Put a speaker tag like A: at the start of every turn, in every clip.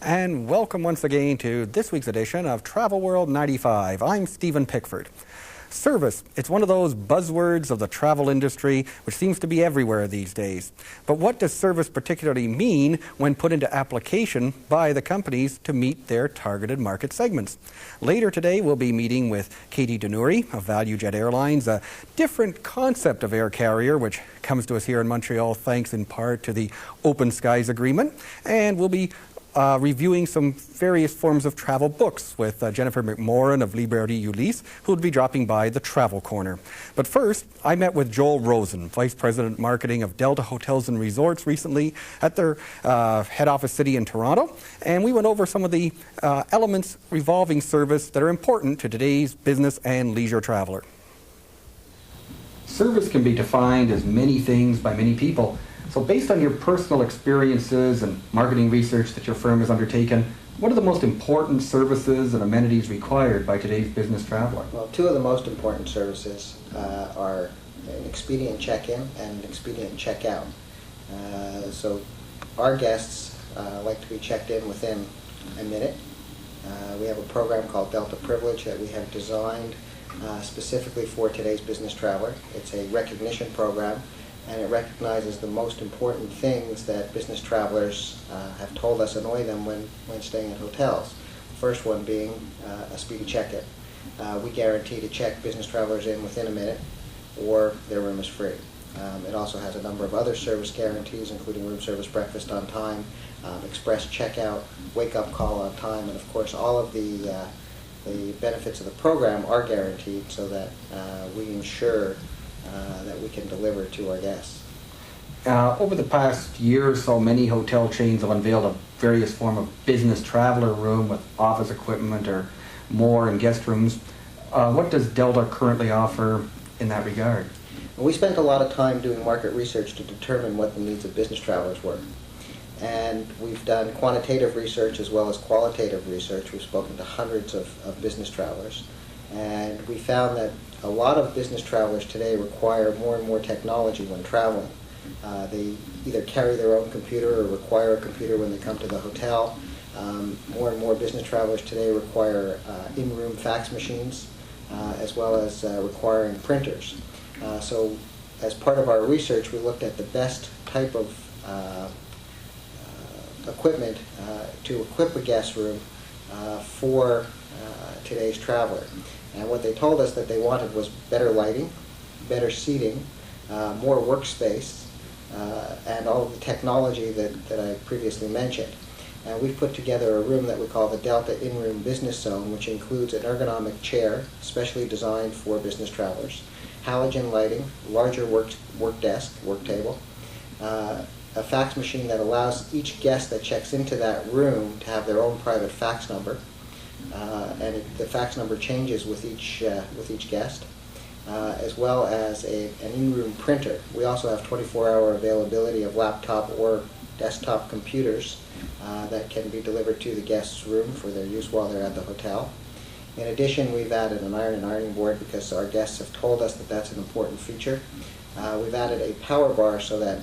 A: And welcome once again to this week's edition of Travel World 95. I'm Stephen Pickford. Service, it's one of those buzzwords of the travel industry which seems to be everywhere these days. But what does service particularly mean when put into application by the companies to meet their targeted market segments? Later today we'll be meeting with Katie Denuri of Valujet Airlines, a different concept of air carrier which comes to us here in Montreal thanks in part to the Open Skies Agreement. And we'll be reviewing some various forms of travel books with Jennifer McMorran of Librairie Ulysse, who will be dropping by the Travel Corner. But first, I met with Joel Rosen, Vice President Marketing of Delta Hotels and Resorts, recently at their head office city in Toronto, and we went over some of the elements revolving service that are important to today's business and leisure traveler. Service can be defined as many things by many people. So based on your personal experiences and marketing research that your firm has undertaken, what are the most important services and amenities required by today's business traveler?
B: Well, two of the most important services are an expedient check-in and an expedient check-out. So our guests like to be checked in within a minute. We have a program called Delta Privilege that we have designed specifically for today's business traveler. It's a recognition program, and it recognizes the most important things that business travelers have told us annoy them when staying at hotels. The first one being a speedy check-in. We guarantee to check business travelers in within a minute, or their room is free. It also has a number of other service guarantees, including room service breakfast on time, express checkout, wake-up call on time, and of course all of the benefits of the program are guaranteed so that we ensure that we can deliver to our guests.
A: Over the past year or so, many hotel chains have unveiled a various form of business traveler room with office equipment or more and guest rooms. What does Delta currently offer in that regard?
B: We spent a lot of time doing market research to determine what the needs of business travelers were. And we've done quantitative research as well as qualitative research. We've spoken to hundreds of business travelers. And we found that a lot of business travelers today require more and more technology when traveling. They either carry their own computer or require a computer when they come to the hotel. More and more business travelers today require in-room fax machines as well as requiring printers. So as part of our research, we looked at the best type of equipment to equip a guest room for today's traveler. And what they told us that they wanted was better lighting, better seating, more workspace, and all of the technology that I previously mentioned. And we've put together a room that we call the Delta In-Room Business Zone, which includes an ergonomic chair, specially designed for business travelers, halogen lighting, larger work desk, work table, a fax machine that allows each guest that checks into that room to have their own private fax number. And the fax number changes with each guest, as well as an in-room printer. We also have 24-hour availability of laptop or desktop computers that can be delivered to the guest's room for their use while they're at the hotel. In addition, we've added an iron and ironing board because our guests have told us that that's an important feature. We've added a power bar so that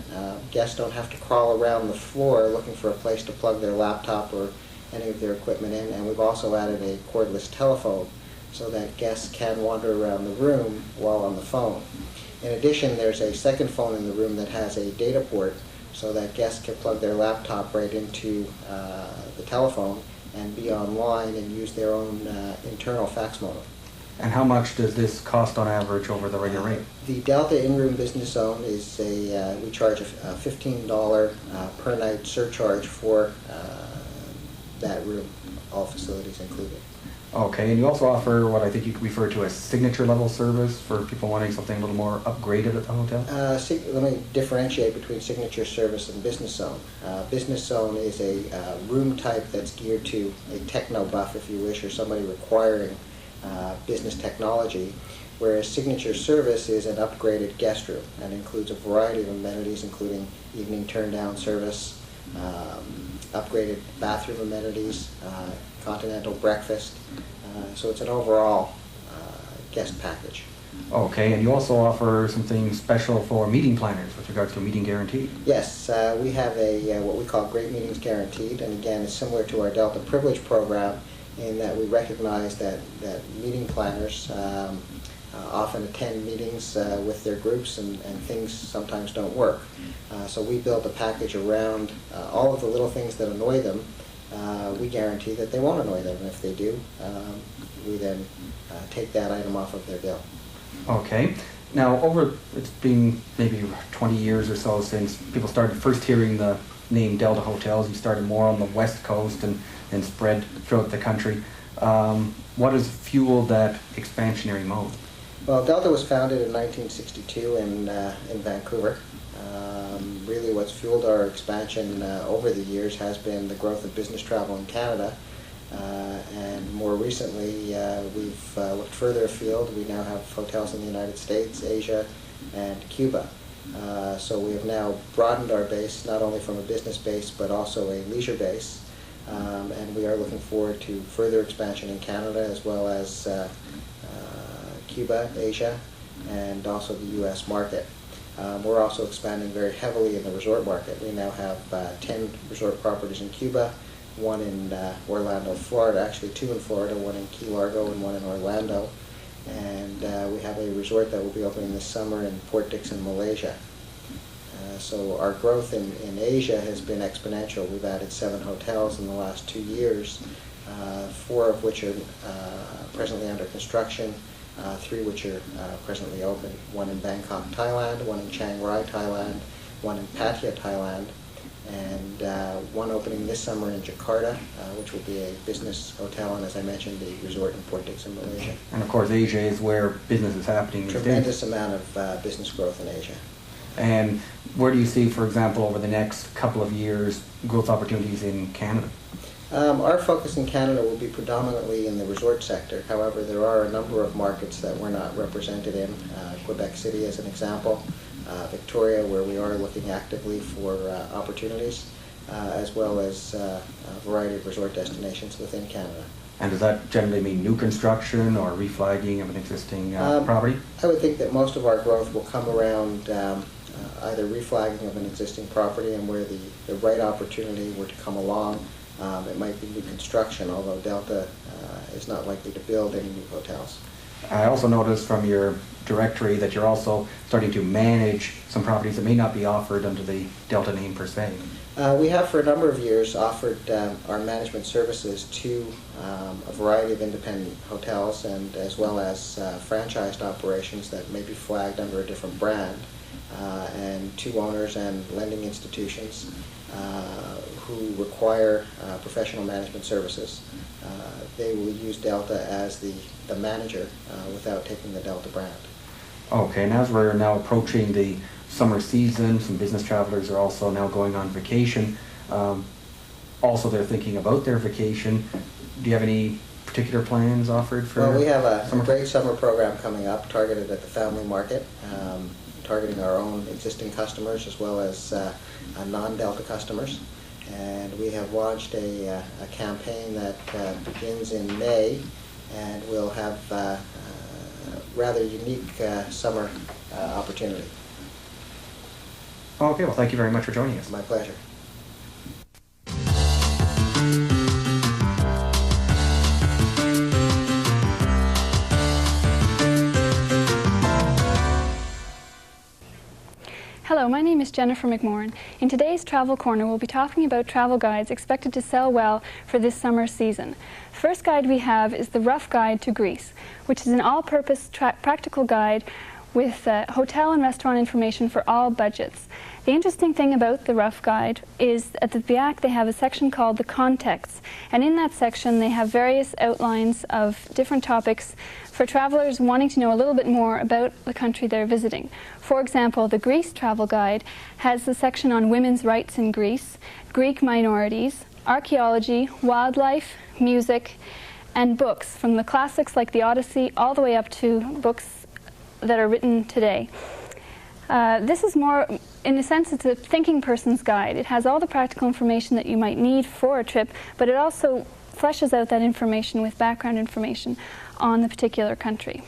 B: guests don't have to crawl around the floor looking for a place to plug their laptop or any of their equipment in, and we've also added a cordless telephone so that guests can wander around the room while on the phone. In addition, there's a second phone in the room that has a data port so that guests can plug their laptop right into the telephone and be online and use their own internal fax modem.
A: And how much does this cost on average over the regular rate?
B: The Delta In-Room Business Zone is we charge a $15 per night surcharge for that room, all facilities included.
A: Okay, and you also offer what I think you could refer to as signature level service for people wanting something a little more upgraded at the hotel?
B: Let me differentiate between signature service and business zone. Business zone is a room type that's geared to a techno buff, if you wish, or somebody requiring business technology, whereas signature service is an upgraded guest room and includes a variety of amenities, including evening turn-down service, upgraded bathroom amenities, continental breakfast. So it's an overall guest package.
A: Okay, and you also offer something special for meeting planners with regards to a meeting guarantee.
B: Yes, we have a what we call Great Meetings Guaranteed, and again, it's similar to our Delta Privilege program in that we recognize that meeting planners often attend meetings with their groups, and things sometimes don't work. So we build a package around all of the little things that annoy them. We guarantee that they won't annoy them, and if they do, we then take that item off of their bill.
A: Okay. Now, it's been maybe 20 years or so since people started first hearing the name Delta Hotels. You started more on the West Coast and spread throughout the country. What has fueled that expansionary mode?
B: Well, Delta was founded in 1962 in Vancouver. Really what's fueled our expansion over the years has been the growth of business travel in Canada. And more recently, we've looked further afield. We now have hotels in the United States, Asia, and Cuba. So we have now broadened our base, not only from a business base, but also a leisure base. And we are looking forward to further expansion in Canada, as well as Cuba, Asia, and also the U.S. market. We're also expanding very heavily in the resort market. We now have 10 resort properties in Cuba, one in Orlando, Florida, actually 2 in Florida, one in Key Largo and one in Orlando. And we have a resort that will be opening this summer in Port Dickson, Malaysia. So our growth in Asia has been exponential. We've added 7 hotels in the last 2 years, 4 of which are presently under construction, 3 which are presently open. One in Bangkok, Thailand, one in Chiang Rai, Thailand, one in Pattaya, Thailand, and one opening this summer in Jakarta, which will be a business hotel, and as I mentioned, the resort in Port Dickson, Malaysia.
A: And of course, Asia is where business is happening these days.
B: Tremendous amount of business growth in Asia.
A: And where do you see, for example, over the next couple of years, growth opportunities in Canada?
B: Our focus in Canada will be predominantly in the resort sector. However, there are a number of markets that we're not represented in. Quebec City as an example, Victoria, where we are looking actively for opportunities, as well as a variety of resort destinations within Canada.
A: And does that generally mean new construction or reflagging of an existing property?
B: I would think that most of our growth will come around either reflagging of an existing property, and where the right opportunity were to come along, it might be new construction, although Delta is not likely to build any new hotels.
A: I also noticed from your directory that you're also starting to manage some properties that may not be offered under the Delta name per se.
B: We have for a number of years offered our management services to a variety of independent hotels, and as well as franchised operations that may be flagged under a different brand, and to owners and lending institutions who require professional management services. They will use Delta as the manager without taking the Delta brand.
A: Okay, and as we're now approaching the summer season, some business travelers are also now going on vacation. Also, they're thinking about their vacation. Do you have any particular plans offered for?
B: Well, we have a great summer program coming up, targeted at the family market, targeting our own existing customers as well as non-Delta customers. And we have launched a campaign that begins in May, and will have a rather unique summer opportunity.
A: Okay, well, thank you very much for joining us.
B: My pleasure.
C: Hello, my name is Jennifer McMorrin. In today's Travel Corner, we'll be talking about travel guides expected to sell well for this summer season. The first guide we have is the Rough Guide to Greece, which is an all-purpose practical guide with hotel and restaurant information for all budgets. The interesting thing about the Rough Guide is at the back they have a section called the Context, and in that section they have various outlines of different topics for travelers wanting to know a little bit more about the country they're visiting. For example, the Greece Travel Guide has the section on women's rights in Greece, Greek minorities, archaeology, wildlife, music, and books, from the classics like the Odyssey all the way up to books that are written today. This is more, in a sense, it's a thinking person's guide. It has all the practical information that you might need for a trip, but it also fleshes out that information with background information on the particular country.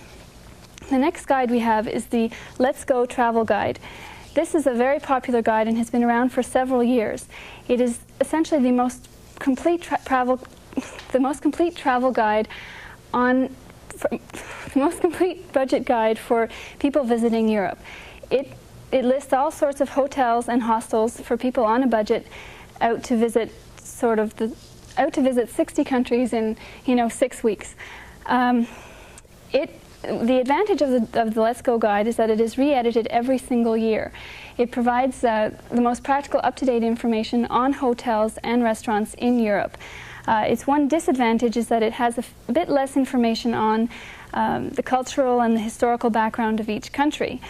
C: The next guide we have is the Let's Go Travel Guide. This is a very popular guide and has been around for several years. It is essentially the most complete travel guide the most complete budget guide for people visiting Europe. It lists all sorts of hotels and hostels for people on a budget out to visit 60 countries in 6 weeks. The advantage of the Let's Go guide is that it is re-edited every single year. It provides the most practical, up-to-date information on hotels and restaurants in Europe. Its one disadvantage is that it has a bit less information on the cultural and the historical background of each country.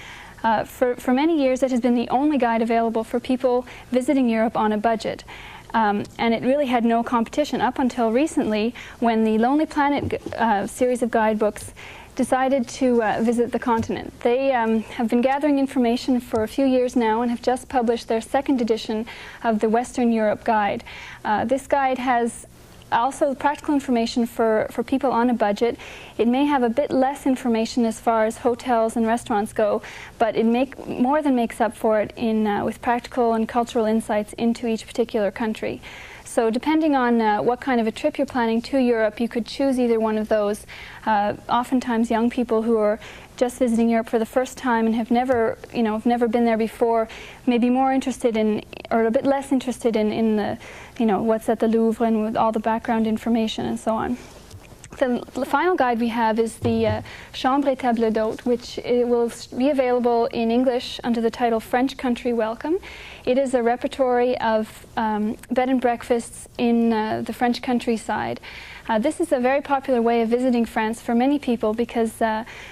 C: For many years, it has been the only guide available for people visiting Europe on a budget. And it really had no competition up until recently, when the Lonely Planet series of guidebooks decided to visit the continent. They have been gathering information for a few years now and have just published their second edition of the Western Europe Guide. This guide has also practical information for people on a budget. It may have a bit less information as far as hotels and restaurants go, but it more than makes up for it with practical and cultural insights into each particular country. So depending on what kind of a trip you're planning to Europe, you could choose either one of those. Oftentimes young people who are just visiting Europe for the first time and have never been there before may be more interested in, or a bit less interested in the, what's at the Louvre and with all the background information and so on. The final guide we have is the Chambre et Table d'Hôte, which will be available in English under the title French Country Welcome. It is a repertory of bed and breakfasts in the French countryside. This is a very popular way of visiting France for many people, because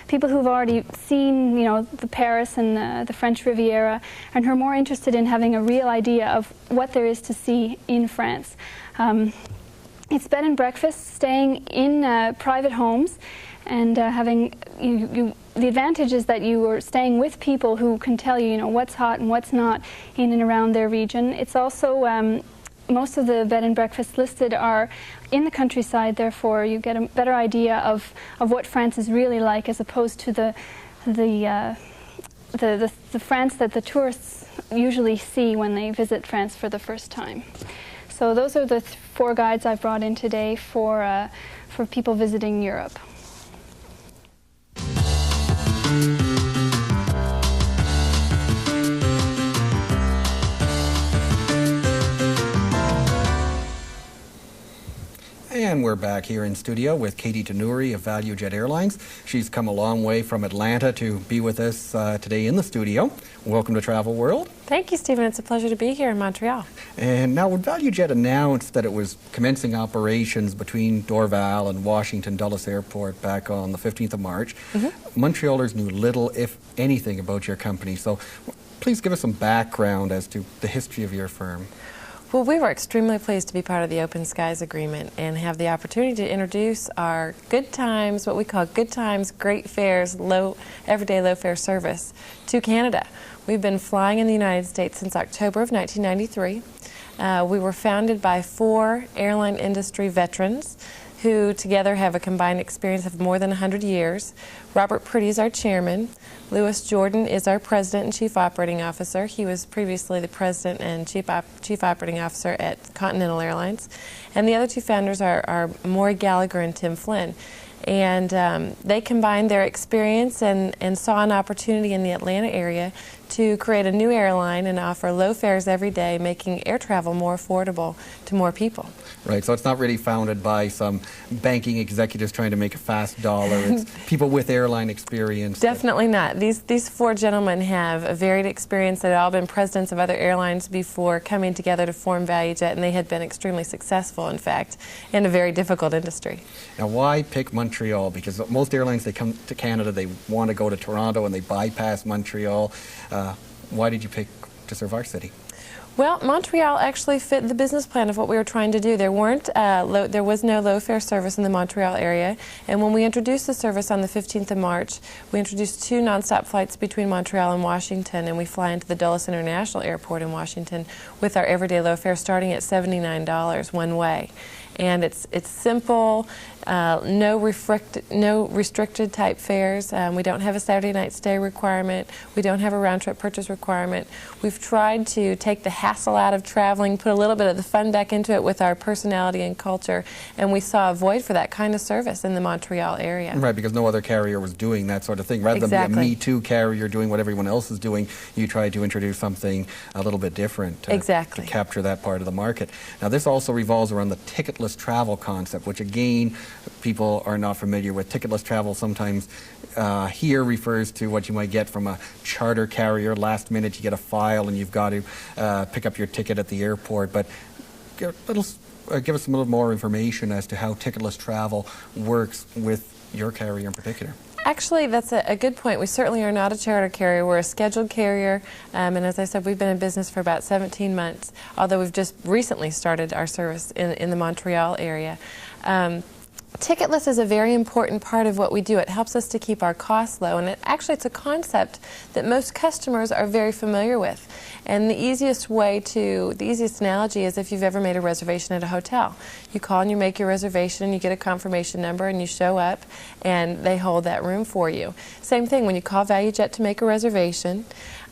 C: people who've already seen, the Paris and the French Riviera, and who are more interested in having a real idea of what there is to see in France. It's bed and breakfast, staying in private homes, and having the advantage is that you are staying with people who can tell you, what's hot and what's not in and around their region. It's also most of the bed and breakfasts listed are in the countryside. Therefore, you get a better idea of what France is really like, as opposed to the France that the tourists usually see when they visit France for the first time. So those are the 4 guides I've brought in today for people visiting Europe.
A: And we're back here in studio with Katie Tenuri of Valujet Airlines. She's come a long way from Atlanta to be with us today in the studio. Welcome to Travel World.
D: Thank you, Stephen. It's a pleasure to be here in Montreal.
A: And now, when Valujet announced that it was commencing operations between Dorval and Washington Dulles Airport back on the 15th of March, Montrealers knew little, if anything, about your company. So please give us some background as to the history of your firm.
D: Well, we were extremely pleased to be part of the Open Skies Agreement and have the opportunity to introduce our Good Times, what we call Good Times, Great Fares, everyday low fare service to Canada. We've been flying in the United States since October of 1993. We were founded by 4 airline industry veterans who together have a combined experience of more than 100 years. Robert Priddy is our chairman. Louis Jordan is our president and chief operating officer. He was previously the president and chief operating officer at Continental Airlines. And the other 2 founders are Maury Gallagher and Tim Flynn. And they combined their experience and saw an opportunity in the Atlanta area to create a new airline and offer low fares every day, making air travel more affordable to more people.
A: Right, so it's not really founded by some banking executives trying to make a fast dollar. It's people with airline experience.
D: Definitely not. These 4 gentlemen have a varied experience. They'd all been presidents of other airlines before coming together to form Valujet, and they had been extremely successful, in fact, in a very difficult industry.
A: Now, why pick Montreal? Because most airlines, they come to Canada, they want to go to Toronto, and they bypass Montreal. Why did you pick to serve our city?
D: Well, Montreal actually fit the business plan of what we were trying to do. There was no low fare service in the Montreal area, and when we introduced the service on the 15th of March, we introduced 2 nonstop flights between Montreal and Washington, and we fly into the Dulles International Airport in Washington with our everyday low fare starting at $79 one way. And it's simple, no restricted type fares. We don't have a Saturday night stay requirement. We don't have a round trip purchase requirement. We've tried to take the hassle out of traveling, put a little bit of the fun back into it with our personality and culture, and we saw a void for that kind of service in the Montreal area.
A: Right, because no other carrier was doing that sort of thing. Rather than be a Me Too carrier doing what everyone else is doing, you tried to introduce something a little bit different to capture that part of the market. Now, this also revolves around the ticketless travel concept, which again, people are not familiar with. Ticketless travel sometimes here refers to what you might get from a charter carrier. Last minute, you get a file and you've got to pick up your ticket at the airport. But give us a little more information as to how ticketless travel works with your carrier in particular.
D: Actually, that's a good point. We certainly are not a charter carrier. We're a scheduled carrier, and as I said, we've been in business for about 17 months, although we've just recently started our service in the Montreal area. Ticketless is a very important part of what we do. It helps us to keep our costs low, and it's a concept that most customers are very familiar with. And the easiest analogy is if you've ever made a reservation at a hotel. You call and you make your reservation, you get a confirmation number, and you show up, and they hold that room for you. Same thing when you call Valujet to make a reservation.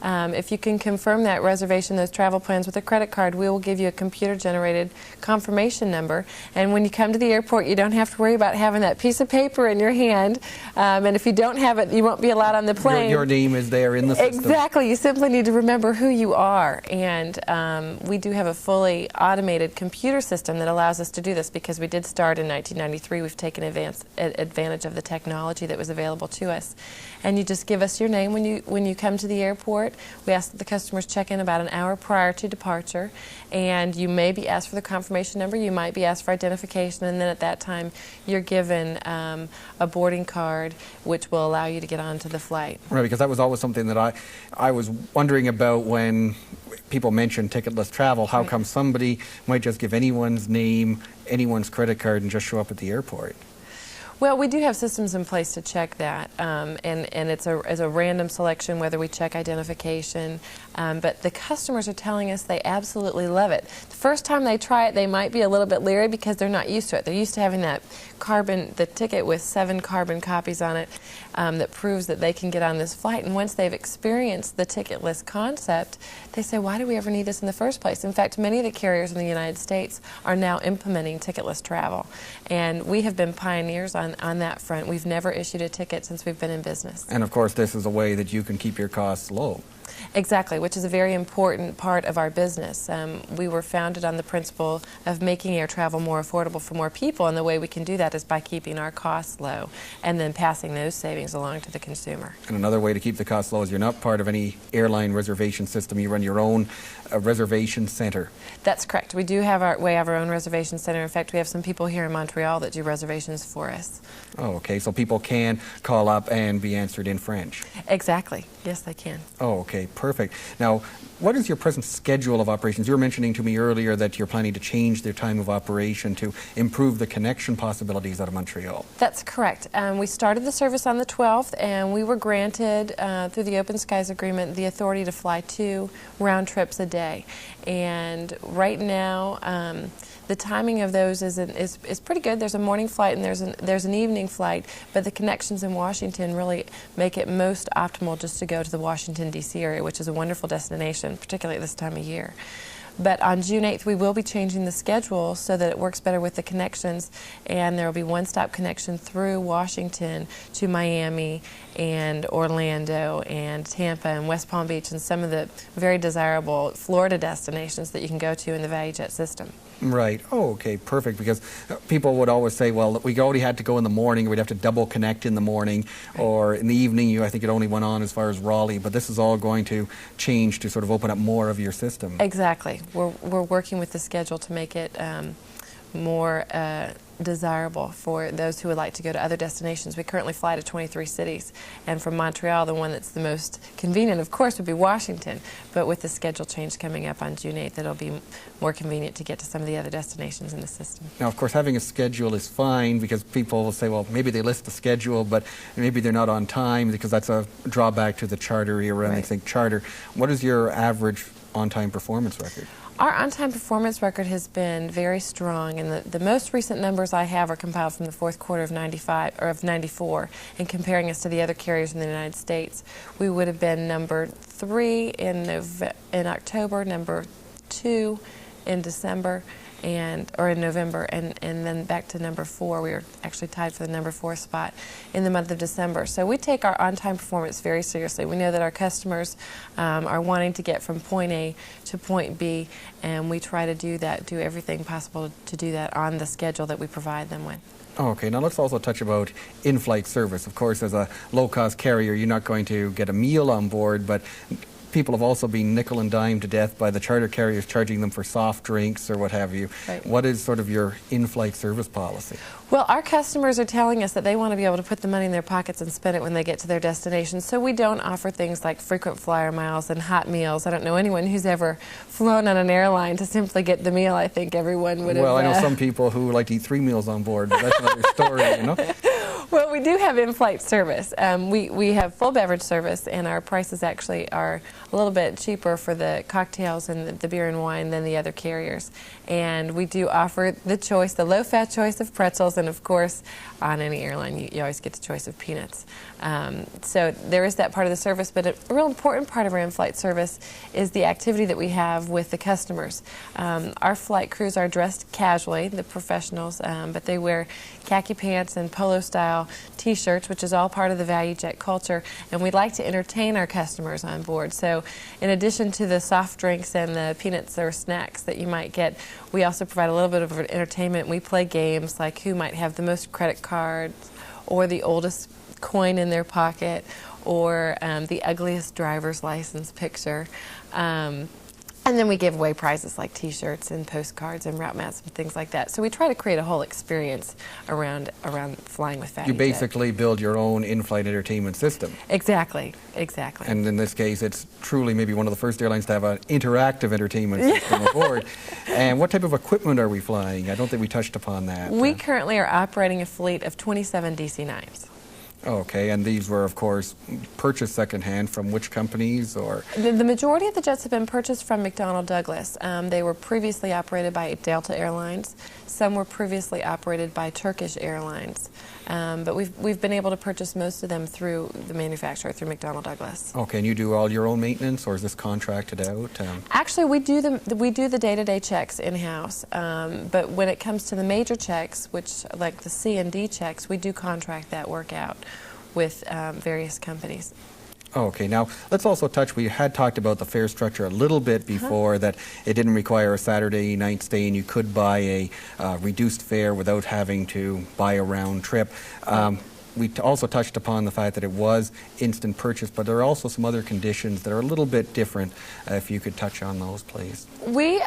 D: If you can confirm that reservation, those travel plans with a credit card, we will give you a computer-generated confirmation number. And when you come to the airport, you don't have to worry about having that piece of paper in your hand. And if you don't have it, you won't be allowed on the plane.
A: Your name is there in the system.
D: Exactly. You simply need to remember who you are. And we do have a fully automated computer system that allows us to do this because we did start in 1993. We've taken advantage of the technology that was available to us. And you just give us your name when you come to the airport. We ask that the customers check in about an hour prior to departure, and you may be asked for the confirmation number, you might be asked for identification, and then at that time you're given a boarding card which will allow you to get onto the flight.
A: Right, because that was always something that I was wondering about when people mention ticketless travel. How come somebody might just give anyone's name, anyone's credit card, and just show up at the airport?
D: Well, we do have systems in place to check that, and it's a random selection whether we check identification, but the customers are telling us they absolutely love it. The first time they try it, they might be a little bit leery because they're not used to it. They're used to having the ticket with 7 carbon copies on it that proves that they can get on this flight, and once they've experienced the ticketless concept, they say, why do we ever need this in the first place? In fact, many of the carriers in the United States are now implementing ticketless travel, and we have been pioneers on that front. We've never issued a ticket since we've been in business.
A: And of course, this is a way that you can keep your costs low.
D: Exactly, which is a very important part of our business. We were founded on the principle of making air travel more affordable for more people, and the way we can do that is by keeping our costs low and then passing those savings along to the consumer.
A: And another way to keep the costs low is you're not part of any airline reservation system. You run your own reservation center.
D: That's correct. We do have our own reservation center. In fact, we have some people here in Montreal that do reservations for us.
A: Oh, okay. So people can call up and be answered in French.
D: Exactly. Yes, they can.
A: Oh, okay. Perfect. Now, what is your present schedule of operations? You were mentioning to me earlier that you're planning to change their time of operation to improve the connection possibilities out of Montreal.
D: That's correct. We started the service on the 12th, and we were granted, through the Open Skies Agreement, the authority to fly 2 round trips a day. And right now, the timing of those is pretty good. There's a morning flight and there's an evening flight, but the connections in Washington really make it most optimal just to go to the Washington, D.C. area, which is a wonderful destination, particularly at this time of year. But on June 8th, we will be changing the schedule so that it works better with the connections, and there will be one-stop connection through Washington to Miami and Orlando and Tampa and West Palm Beach and some of the very desirable Florida destinations that you can go to in the Valujet system.
A: Right. Oh, okay, perfect. Because people would always say, well, we already had to go in the morning, we'd have to double connect in the morning, or in the evening, I think it only went on as far as Raleigh, but this is all going to change to sort of open up more of your system.
D: Exactly. We're working with the schedule to make it more desirable for those who would like to go to other destinations. We currently fly to 23 cities, and from Montreal, the one that's the most convenient, of course, would be Washington, but with the schedule change coming up on June 8th, it'll be more convenient to get to some of the other destinations in the system.
A: Now, of course, having a schedule is fine because people will say, well, maybe they list the schedule, but maybe they're not on time because that's a drawback to the charter era, and they think charter. What is your average on-time performance record?
D: Our on-time performance record has been very strong, and the most recent numbers I have are compiled from the fourth quarter of '94, and comparing us to the other carriers in the United States. We would have been number 3 in October, number 2 in December, or in November, and then back to number 4. We were actually tied for the number 4 spot in the month of December. So we take our on-time performance very seriously. We know that our customers are wanting to get from point A to point B, and we try to do everything possible to do that on the schedule that we provide them with.
A: Okay, now let's also touch about in-flight service. Of course, as a low-cost carrier, you're not going to get a meal on board, but people have also been nickel and dime to death by the charter carriers charging them for soft drinks or what have you.
D: Right.
A: What is sort of your in-flight service policy?
D: Well, our customers are telling us that they want to be able to put the money in their pockets and spend it when they get to their destination, so we don't offer things like frequent flyer miles and hot meals. I don't know anyone who's ever flown on an airline to simply get the meal. I think everyone would have.
A: Well, I know some people who like to eat 3 meals on board, but that's another story, you know?
D: Well, we do have in-flight service. We have full beverage service, and our prices actually are a little bit cheaper for the cocktails and the beer and wine than the other carriers. And we do offer the choice, the low-fat choice of pretzels, and of course, on any airline, you always get the choice of peanuts. So there is that part of the service, but a real important part of our in-flight service is the activity that we have with the customers. Our flight crews are dressed casually, the professionals, but they wear khaki pants and polo-style T-shirts, which is all part of the Valujet culture, and we'd like to entertain our customers on board. So in addition to the soft drinks and the peanuts or snacks that you might get, we also provide a little bit of entertainment. We play games like who might have the most credit cards, or the oldest coin in their pocket, or the ugliest driver's license picture. And then we give away prizes like T-shirts and postcards and route maps and things like that. So we try to create a whole experience around flying with Valujet.
A: You basically build your own in-flight entertainment system.
D: Exactly, exactly.
A: And in this case, it's truly maybe one of the first airlines to have an interactive entertainment system aboard. And what type of equipment are we flying? I don't think we touched upon that.
D: We currently are operating a fleet of 27 DC-9s.
A: Okay, and these were, of course, purchased secondhand from which companies, or?
D: The majority of the jets have been purchased from McDonnell Douglas. They were previously operated by Delta Airlines. Some were previously operated by Turkish Airlines. But we've been able to purchase most of them through the manufacturer, through McDonnell Douglas.
A: Okay, and you do all your own maintenance, or is this contracted out?
D: Actually, we do the day-to-day checks in-house. But when it comes to the major checks, which like the C and D checks, we do contract that work out with various companies.
A: Okay, now let's also touch, we had talked about the fare structure a little bit before, that it didn't require a Saturday night stay and you could buy a reduced fare without having to buy a round trip. We also touched upon the fact that it was instant purchase, but there are also some other conditions that are a little bit different. If you could touch on those, please.
D: We,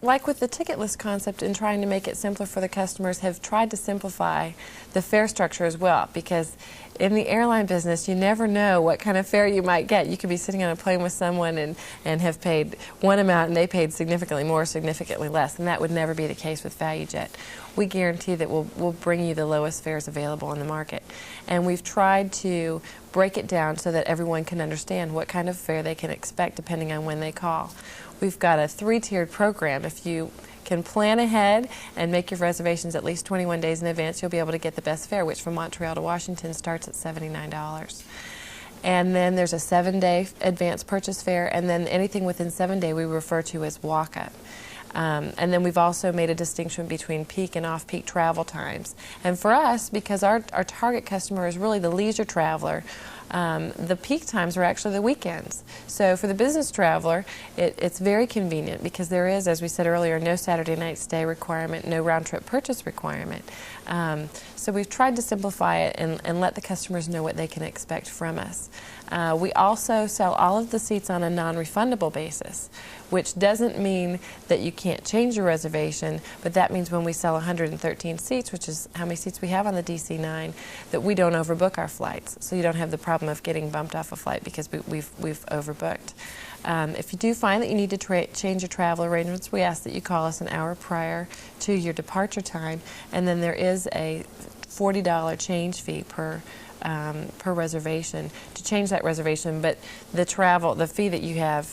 D: like with the ticket list concept and trying to make it simpler for the customers, have tried to simplify the fare structure as well, because in the airline business, you never know what kind of fare you might get. You could be sitting on a plane with someone and have paid one amount and they paid significantly more, significantly less, and that would never be the case with Valujet. We guarantee that we'll bring you the lowest fares available in the market. And we've tried to break it down so that everyone can understand what kind of fare they can expect depending on when they call. We've got a 3-tiered program. If you can plan ahead and make your reservations at least 21 days in advance, you'll be able to get the best fare, which from Montreal to Washington starts at $79. And then there's a 7-day advance purchase fare, and then anything within 7 days we refer to as walk-up. And then we've also made a distinction between peak and off-peak travel times. And for us, because our target customer is really the leisure traveler, the peak times are actually the weekends. So for the business traveler, it's very convenient because there is, as we said earlier, no Saturday night stay requirement, no round-trip purchase requirement. So we've tried to simplify it and let the customers know what they can expect from us. We also sell all of the seats on a non-refundable basis, which doesn't mean that you can't change your reservation, but that means when we sell 113 seats, which is how many seats we have on the DC-9, that we don't overbook our flights. So you don't have the problem of getting bumped off a flight because we've overbooked. If you do find that you need to change your travel arrangements, we ask that you call us an hour prior to your departure time, and then there is a $40 change fee per reservation to change that reservation. But the fee that you have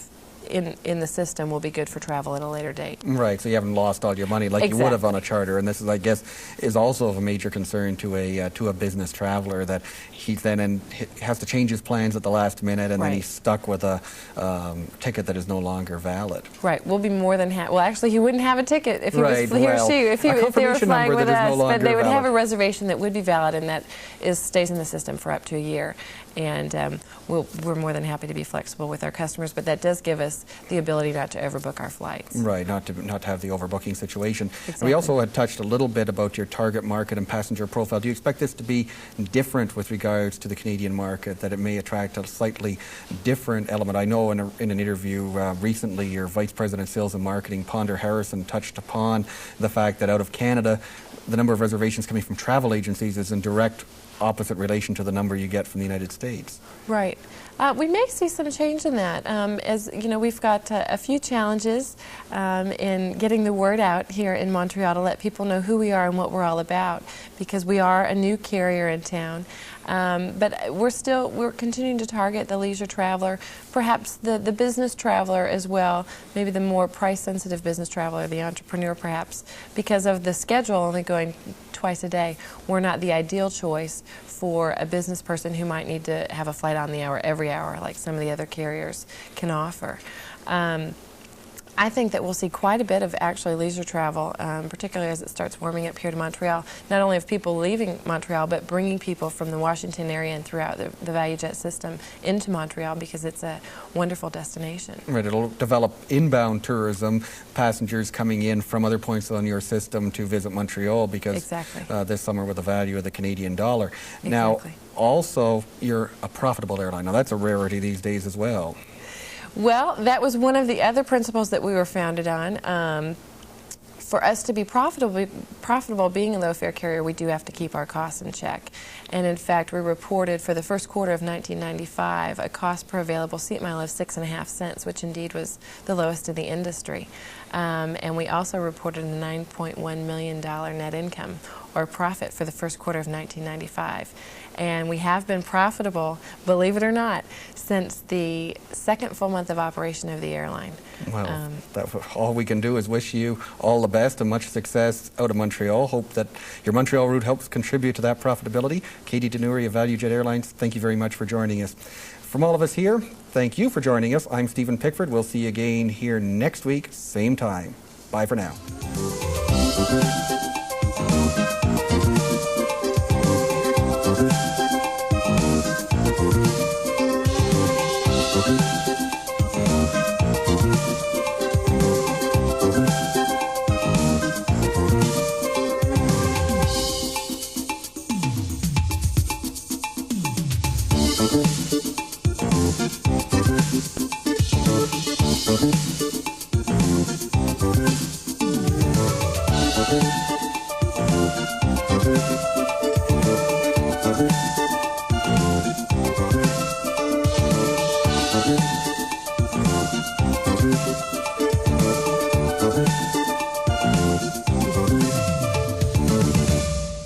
D: in the system will be good for travel at a later date.
A: Right, so you haven't lost all your money like you would have on a charter, and this is, I guess, is also of a major concern to a business traveler, that he then has to change his plans at the last minute, and then he's stuck with a ticket that is no longer valid.
D: Right, we'll be more than happy. Well, actually, he wouldn't have a ticket if he was he or she if they were flying with us, but they would have a reservation that would be valid, and that stays in the system for up to a year. And we're more than happy to be flexible with our customers, but that does give us the ability not to overbook our flights.
A: Right, not to have the overbooking situation.
D: Exactly.
A: And we also had touched a little bit about your target market and passenger profile. Do you expect this to be different with regards to the Canadian market, that it may attract a slightly different element? I know in an interview recently, your Vice President of Sales and Marketing, Ponder Harrison, touched upon the fact that out of Canada, the number of reservations coming from travel agencies is in direct opposite relation to the number you get from the United States.
D: Right. We may see some change in that. As you know, we've got a few challenges in getting the word out here in Montreal to let people know who we are and what we're all about, because we are a new carrier in town. But we're continuing to target the leisure traveler, perhaps the business traveler as well, maybe the more price-sensitive business traveler, the entrepreneur perhaps, because of the schedule only going twice a day. We're not the ideal choice for a business person who might need to have a flight on the hour every hour like some of the other carriers can offer. I think that we'll see quite a bit of actually leisure travel, particularly as it starts warming up here to Montreal, not only of people leaving Montreal, but bringing people from the Washington area and throughout the Valujet system into Montreal, because it's a wonderful destination.
A: Right, it'll develop inbound tourism, passengers coming in from other points on your system to visit Montreal, because this summer with the value of the Canadian dollar. Now, also, you're a profitable airline. Now, that's a rarity these days as well.
D: Well, that was one of the other principles that we were founded on. For us to be profitable being a low-fare carrier, we do have to keep our costs in check. And in fact, we reported for the first quarter of 1995 a cost per available seat mile of 6.5 cents, which indeed was the lowest in the industry. And we also reported a $9.1 million net income, or profit, for the first quarter of 1995. And we have been profitable, believe it or not, since the second full month of operation of the airline.
A: Well, all we can do is wish you all the best and much success out of Montreal. Hope that your Montreal route helps contribute to that profitability. Katie Denoury of Valujet Airlines, thank you very much for joining us. From all of us here, thank you for joining us. I'm Stephen Pickford. We'll see you again here next week, same time. Bye for now.